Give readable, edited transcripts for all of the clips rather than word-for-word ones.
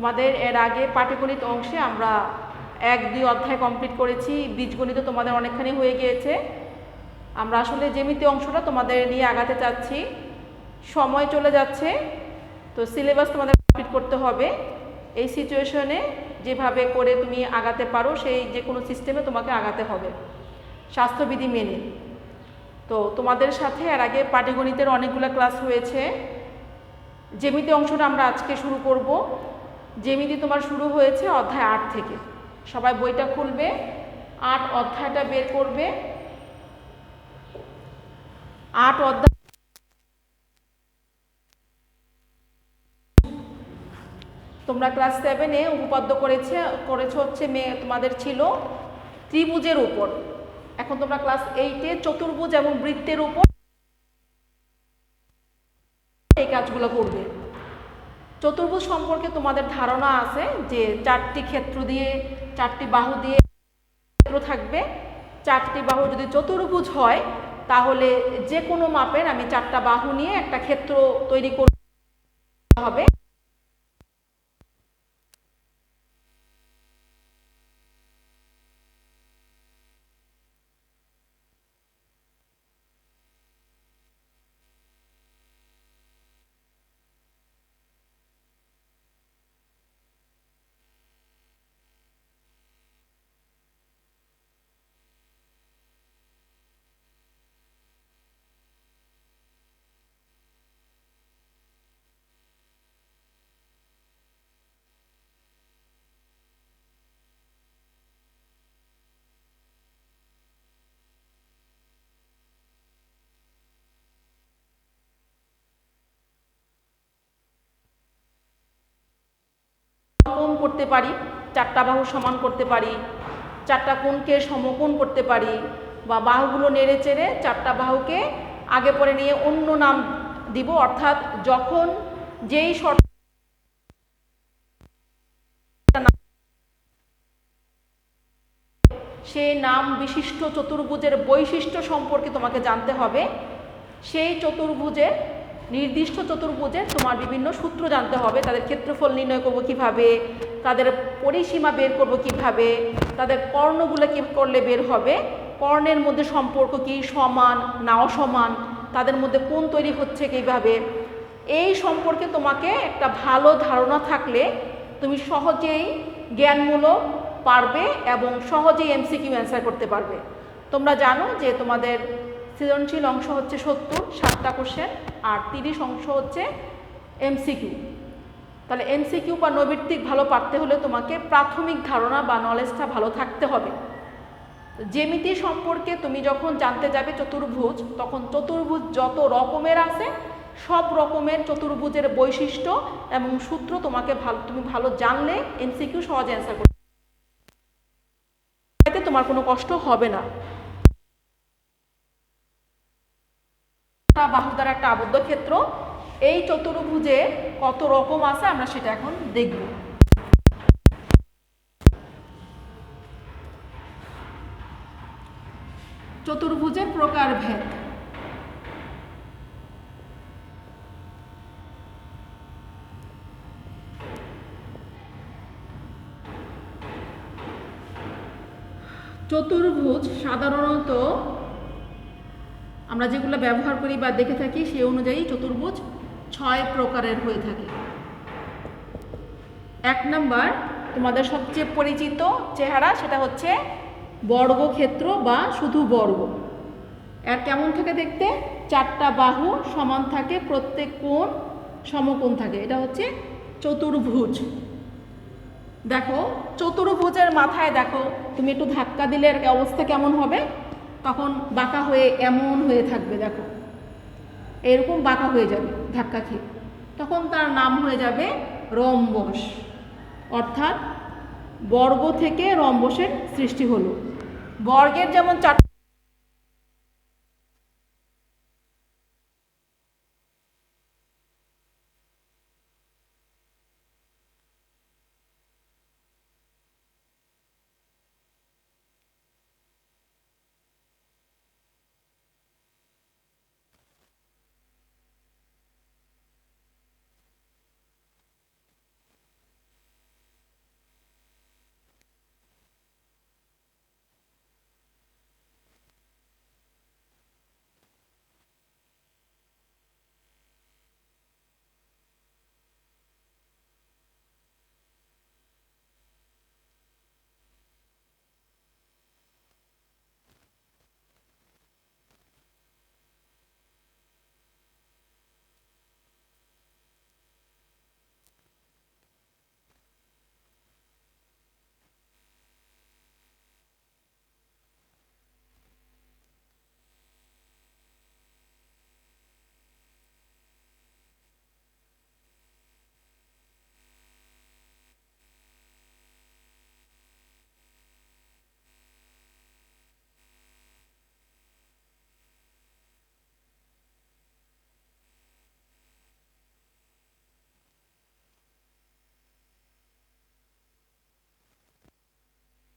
তোমাদের এর আগে পাটিগণিত অংশে আমরা 1-2 অধ্যায় কমপ্লিট করেছি, বীজগণিত তোমাদের অনেকখানি হয়ে গিয়েছে। আমরা আসলে জ্যামিতি অংশটা তোমাদের নিয়ে আগাতে চাচ্ছি, সময় চলে যাচ্ছে, তো সিলেবাস তোমাদের কমপ্লিট করতে হবে। এই সিচুয়েশনে যেভাবে করে তুমি আগাতে পারো সেই যে কোনো সিস্টেমে তোমাকে আগাতে হবে স্বাস্থ্যবিধি মেনে। তো তোমাদের সাথে এর আগে পাটিগণিতের অনেকগুলো ক্লাস হয়েছে। জ্যামিতি অংশটা আমরা আজকে শুরু করব। জ্যামিতি তোমার শুরু হয়েছে অধ্যায় 8 থেকে। সবাই বইটা খুলবে, 8 অধ্যায়টা বের করবে। 8 অধ্যায় তোমরা ক্লাস 7-এ উপপাদ্য করেছো হচ্ছে তোমাদের ছিল ত্রিভুজের উপর। এখন তোমরা ক্লাস 8-এ চতুর্ভুজ এবং বৃত্তের উপর এই কাজগুলো করবে। চতুর্ভুজ সম্পর্কে তোমাদের ধারণা আছে যে 4টি ক্ষেত্র দিয়ে, 4টি বাহু দিয়ে ক্ষেত্র থাকবে। 4টি বাহু যদি চতুর্ভুজ হয় তাহলে যে কোনো মাপের আমি 4টা বাহু নিয়ে একটা ক্ষেত্র তৈরি করতে হবে। কোণ করতে পারি, 4টা বাহু সমান করতে পারি, 4টা কোণকে সমকোণ করতে পারি, বা বাহুগুলো নেড়ে চেড়ে 4টা বাহুকে আগে পরে নিয়ে অন্য নাম দিব, অর্থাৎ যখন যেই শর্ত সেই নাম বিশিষ্ট চতুর্ভুজের বৈশিষ্ট্য সম্পর্কে তোমাকে জানতে হবে। সেই চতুর্ভুজের নির্দিষ্ট চতুর্ভুজের তোমার বিভিন্ন সূত্র জানতে হবে। তাদের ক্ষেত্রফল নির্ণয় করবো কীভাবে, তাদের পরিসীমা বের করবো কীভাবে, তাদের কর্ণগুলো কী করলে বের হবে, কর্ণের মধ্যে সম্পর্ক কি, সমান না অসমান, তাদের মধ্যে কোণ তৈরি হচ্ছে কীভাবে, এই সম্পর্কে তোমাকে একটা ভালো ধারণা থাকলে তুমি সহজেই জ্ঞানমূলক পারবে এবং সহজেই এমসিকিউ অ্যান্সার করতে পারবে। তোমরা জানো যে তোমাদের সৃজনশীল অংশ হচ্ছে 70, 7টা কোশ্চেন, আর 30 অংশ হচ্ছে এমসিকিউ। তাহলে এমসিকিউ বা নৈর্ব্যক্তিক ভালো পারতে হলে তোমাকে প্রাথমিক ধারণা বা নলেজটা ভালো থাকতে হবে। জ্যামিতি সম্পর্কে তুমি যখন জানতে যাবে চতুর্ভুজ, তখন চতুর্ভুজ যত রকমের আছে সব রকমের চতুর্ভুজের বৈশিষ্ট্য এবং সূত্র তুমি ভালো জানলে এমসিকিউ সহজে অ্যান্সার করতে তোমার কোনো কষ্ট হবে না। বাহু দ্বারা একটা আবদ্ধ ক্ষেত্র, এই চতুর্ভুজে কত রকম আছে আমরা সেটা এখন দেখব। চতুর্ভুজের প্রকারভেদ। চতুর্ভুজ সাধারণত আমরা যেগুলো ব্যবহার করি বা দেখে থাকি সেই অনুযায়ী চতুর্ভুজ 6 প্রকারের হয়ে থাকে। 1 নাম্বার তোমাদের সবচেয়ে পরিচিত চেহারা, সেটা হচ্ছে বর্গক্ষেত্র বা শুধু বর্গ। এর কেমন থাকে দেখতে? 4টা বাহু সমান থাকে, প্রত্যেক কোণ সমকোণ থাকে, এটা হচ্ছে চতুর্ভুজ। দেখো চতুর্ভুজের মাথায় দেখো তুমি একটু ধাক্কা দিলে এর অবস্থা কেমন হবে, তখন বাঁকা হয়ে এমন হয়ে থাকবে, দেখো এরকম বাঁকা হয়ে যাবে ধাক্কা খেয়ে, তখন তার নাম হয়ে যাবে রম্বস। অর্থাৎ বর্গ থেকে রম্বসের সৃষ্টি হলো। বর্গের যেমন 4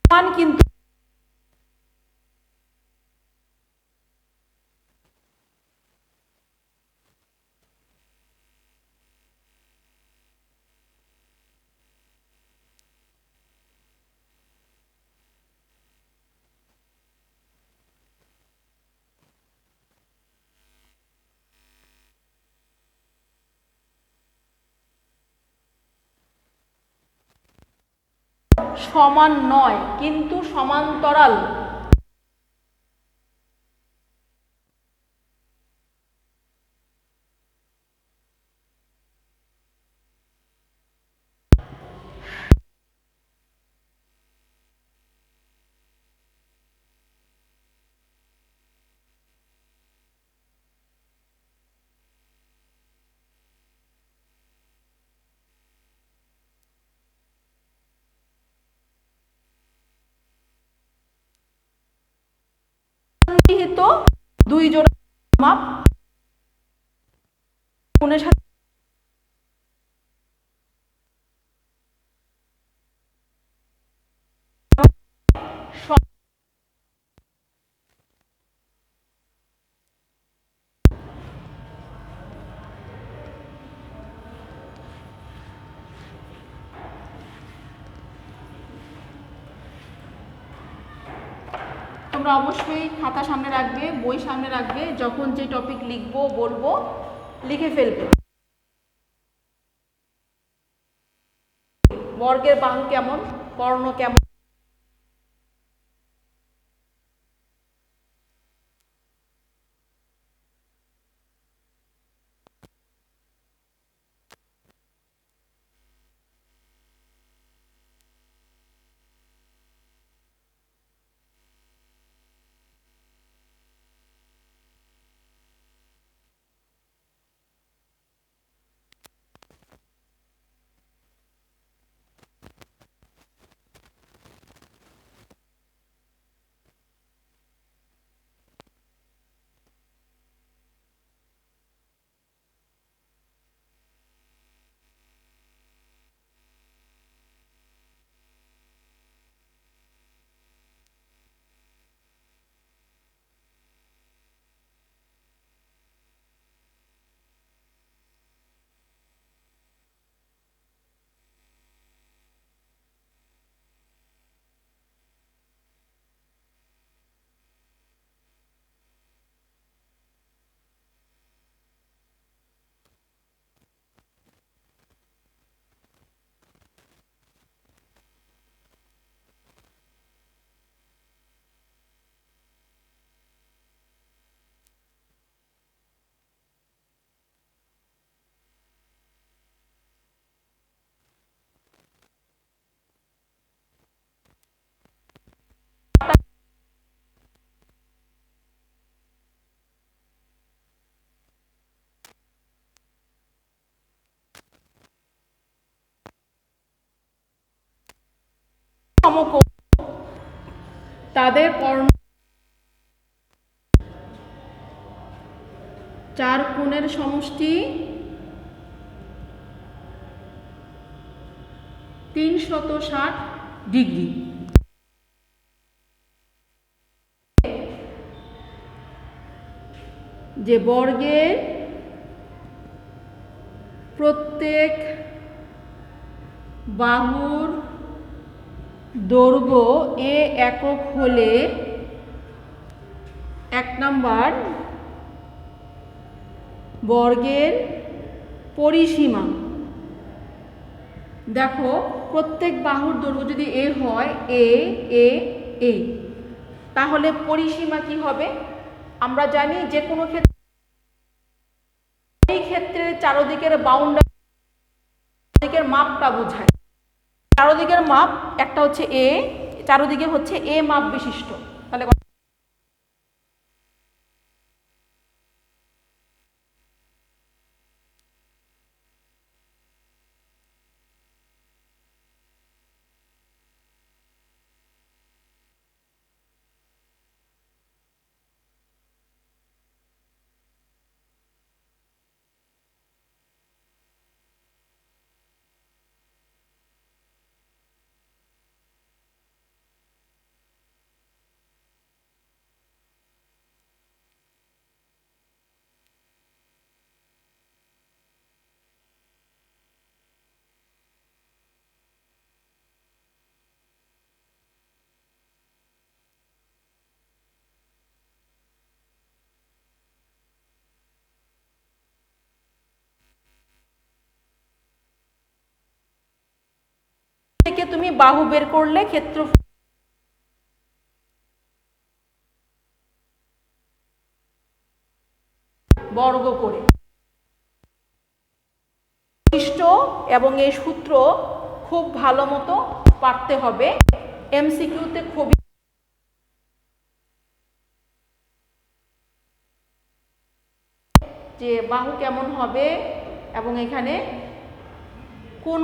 সমান কিন্তু সমান নয় কিন্তু সমান্তরাল। সন্নিহিত দুই জোড়া মাপ কোণের সাথে তোমরা অবশ্যই খাতা সামনে রাখবে, বই সামনে রাখবে, যখন যে টপিক লিখবো বলবো লিখে ফেলবে। বর্গের বাহু কেমন, কর্ণ কেমন, সমকোণ, তাদের কর্ণ চার কোণের সমষ্টি 360 ডিগ্রি। যে বর্গের প্রত্যেক বাহুর দৈর্ঘ্য এ একক হলে 1 নাম্বার বর্গের পরিসীমা। দেখো প্রত্যেক বাহুর দৈর্ঘ্য যদি এ হয়, এ এ এ, তাহলে পরিসীমা কি হবে? আমরা জানি যে কোনো ক্ষেত্রে, এই ক্ষেত্রে চারদিকের বাউন্ডারি, চারদিকের মাপটা বোঝায়। চারদিকের মাপ একটা হচ্ছে এ, চারদিকে হচ্ছে এ মাপ বিশিষ্ট। তাহলে তুমি বাহু বের করলে ক্ষেত্রফল বর্গ করে। বৈশিষ্ট্য এবং এই সূত্র খুব ভালো মতো পারতে হবে। এমসিকিউতে খুবই যে বাহু কেমন হবে এবং এখানে কোন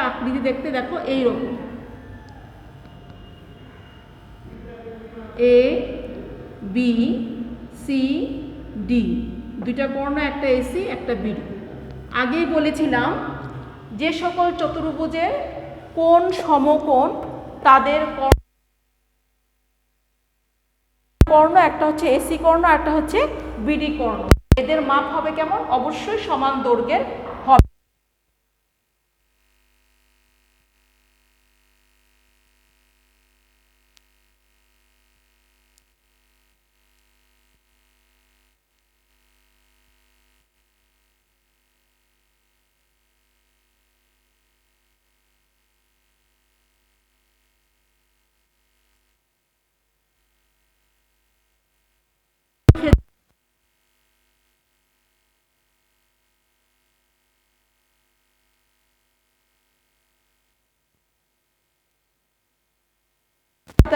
আকৃতি দেখতে দেখো এইরকম, এ বি সি ডি, দুইটা কর্ণ, একটা এসি একটা বিডি। আগেই বলেছিলাম যে সকল চতুর্ভুজের কোণ সমকোণ তাদের কর্ণ একটা হচ্ছে এসি কর্ণ, একটা হচ্ছে বিডি কর্ণ। এদের মাপ হবে কেমন? অবশ্যই সমান দৈর্ঘ্যের হবে।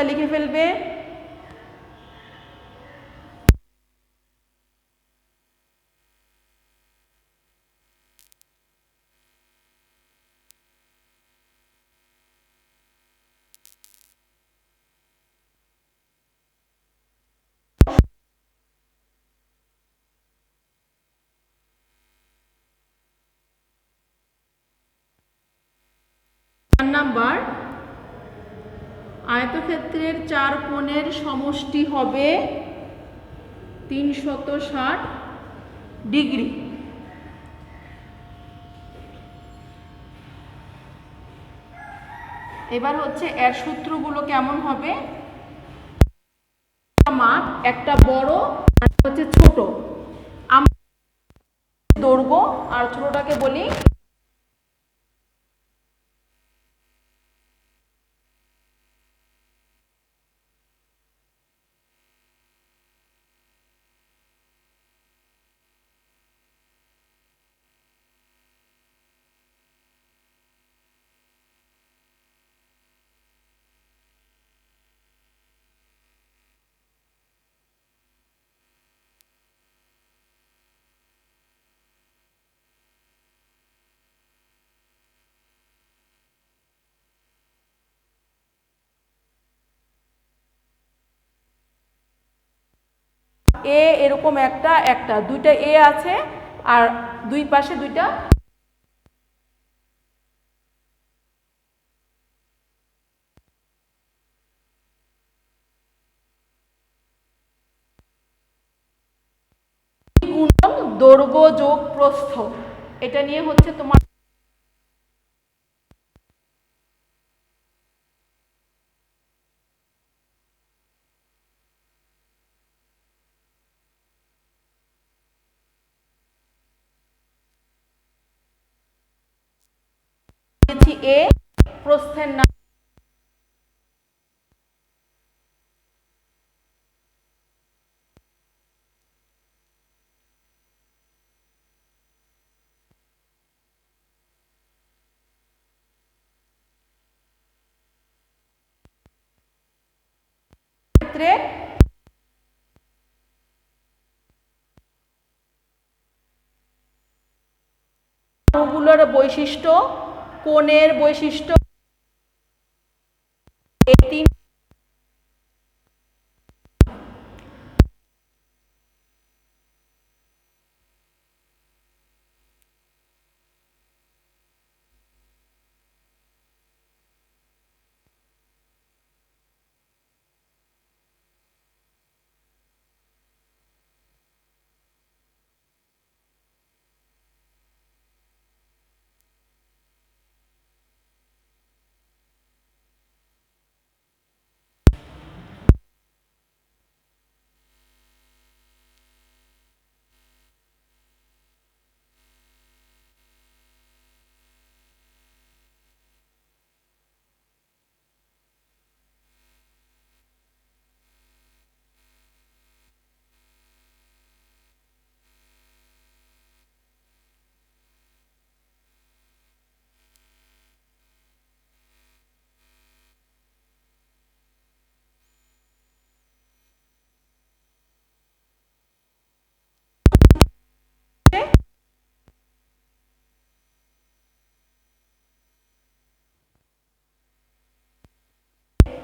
লিখে ফেলবে। নাম্বার, আয়তক্ষেত্রের চার কোণের সমষ্টি হবে 360 ডিগ্রি। এবার হচ্ছে এর সূত্রগুলো কেমন হবে। মাপ একটা বড় আর হচ্ছে ছোট, আমরা দৈর্ঘ্য আর ছোটটাকে বলি এ, এরকম একটা একটা দুইটা এ আছে আর দুই পাশে দুইটা গুণন দৈর্ঘ্য যোগ প্রস্থ, এটা নিয়ে হচ্ছে তোমার এ প্রস্থের নাম ক্ষেত্রে বাহুগুলোর বৈশিষ্ট্য, কোণের বৈশিষ্ট্য, এই তিন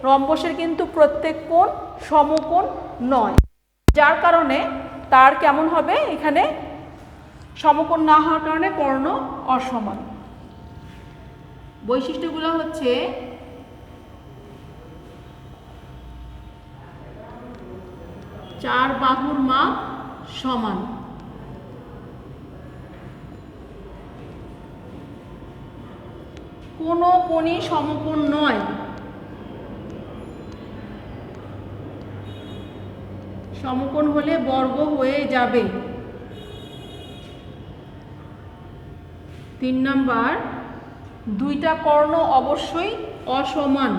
রম্বসের কিন্তু প্রত্যেক কোণ সমকোণ নয়, যার কারণে তার কেমন হবে, এখানে সমকোণ না হওয়ার কারণে কর্ণ অসমান। বৈশিষ্ট্যগুলো হচ্ছে চার বাহুর মাপ সমান, কোনো কোণই সমকোণ নয়, সমকোণ হলে বর্গ হয়ে যাবে। 3 নাম্বার, দুইটা কর্ণ অবশ্যই অসমান,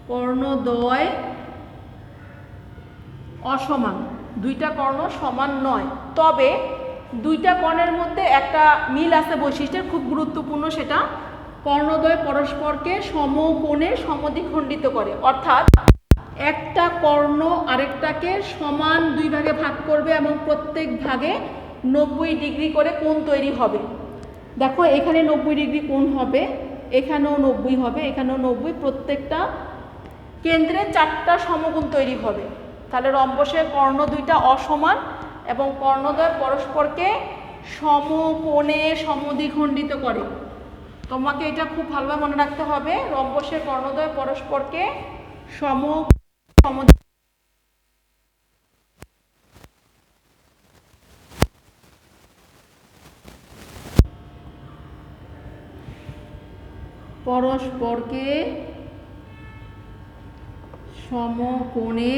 কর্ণদ্বয় অসমান, দুইটা কর্ণ সমান নয়। তবে দুইটা কর্ণের মধ্যে একটা মিল আছে বৈশিষ্ট্যের, খুব গুরুত্বপূর্ণ, সেটা কর্ণদ্বয় পরস্পরকে সমকোণে সমদ্বিখণ্ডিত করে, অর্থাৎ একটা কর্ণ আরেকটাকে সমান দুই ভাগে ভাগ করবে এবং প্রত্যেক ভাগে 90 ডিগ্রি করে কোণ তৈরি হবে। দেখো এখানে 90 ডিগ্রি কোণ হবে, এখানেও 90 হবে, এখানেও 90, প্রত্যেকটা কেন্দ্রে 4টা সমকোণ তৈরি হবে। তাহলে রম্বসের কর্ণ দুইটা অসমান এবং কর্ণদ্বয় পরস্পরকে সমকোণে সমদ্বিখণ্ডিত করে। তোমাকে এটা খুব ভালোভাবে মনে রাখতে হবে, রম্বসের কর্ণদ্বয় পরস্পরকে পরস্পরকে সমকোণে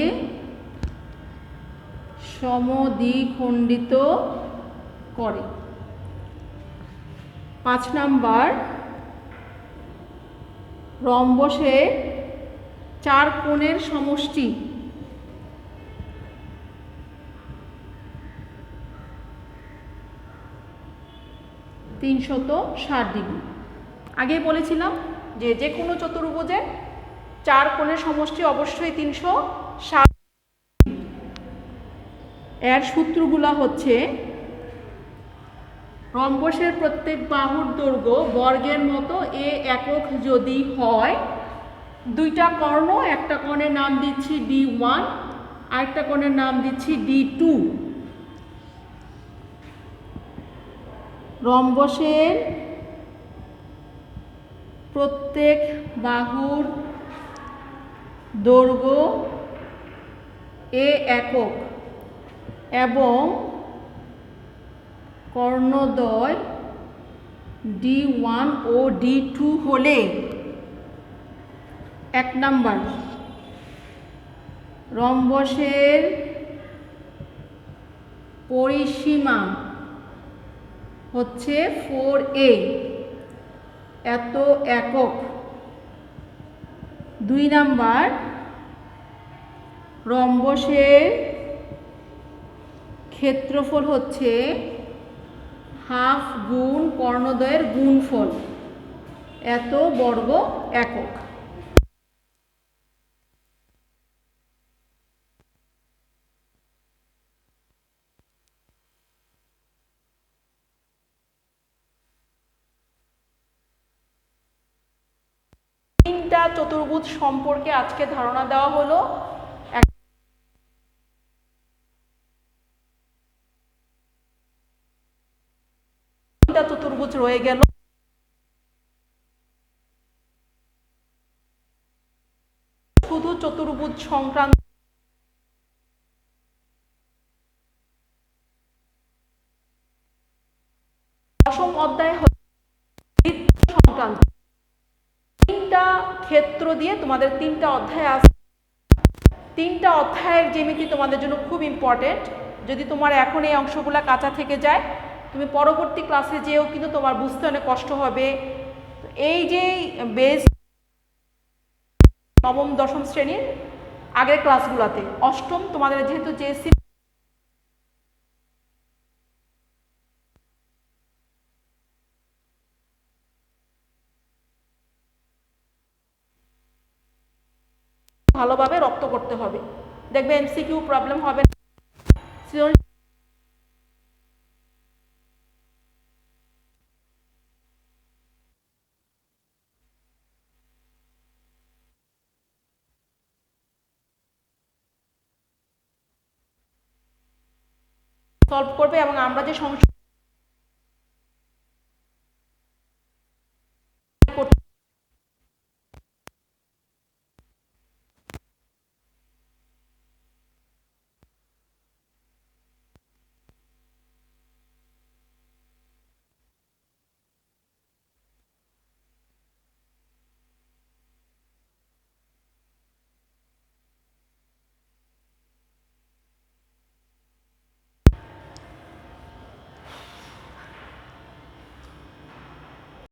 সমদ্বিখণ্ডিত করে। 5 নাম্বার, রম্বসের 4 কোণের সমষ্টি (360 ডিগ্রি। আগেই বলেছিলাম যে যে কোনো চতুর্ভুজের 4 কোণের সমষ্টি অবশ্যই 360। এর সূত্রগুলো হচ্ছে, রম্বসের প্রত্যেক বাহুর দৈর্ঘ্য বর্গের মতো এ একক যদি হয়, দুইটা কর্ণ, একটা কোণের নাম দিচ্ছি D1, আরেকটা কোণের নাম দিচ্ছি D2। রম্বসের প্রত্যেক বাহুর দৈর্ঘ্য এ একক এবং কর্ণদ্বয় D1 ও D2 হলে, 1 নাম্বার, রম্বসের পরিসীমা হচ্ছে 4a, এত একক। 2 নাম্বার, রম্বসের ক্ষেত্রফল হচ্ছে হাফ গুণ কর্ণদ্বয়ের গুণফল, এত বর্গ একক। তিনটা চতুর্ভুজ সম্পর্কে আজকে ধারণা দেওয়া হলো। তিনটা চতুর্ভুজ রয়ে গেল। শুধু চতুর্ভুজ সংক্রান্ত দশম অধ্যায় সংক্রান্ত 3টা ক্ষেত্র দিয়ে তোমাদের 3টা অধ্যায় আছে। 3টা অধ্যায়ের জ্যামিতি তোমাদের জন্য খুব ইম্পর্টেন্ট। যদি তোমার এখন এই অংশগুলো কাঁচা থেকে যায়, তুমি পরবর্তী ক্লাসে যেও কিন্তু তোমার বুঝতে অনেক কষ্ট হবে। এই যে বেস নবম দশম শ্রেণীর আগের ক্লাসগুলোতে, অষ্টম তোমাদের যেহেতু জেএসসি ভালোভাবে রপ্ত করতে হবে, দেখবে এমসিকিউ প্রবলেম হবে না। সলভ করবে এবং আমরা যে সংখ্যা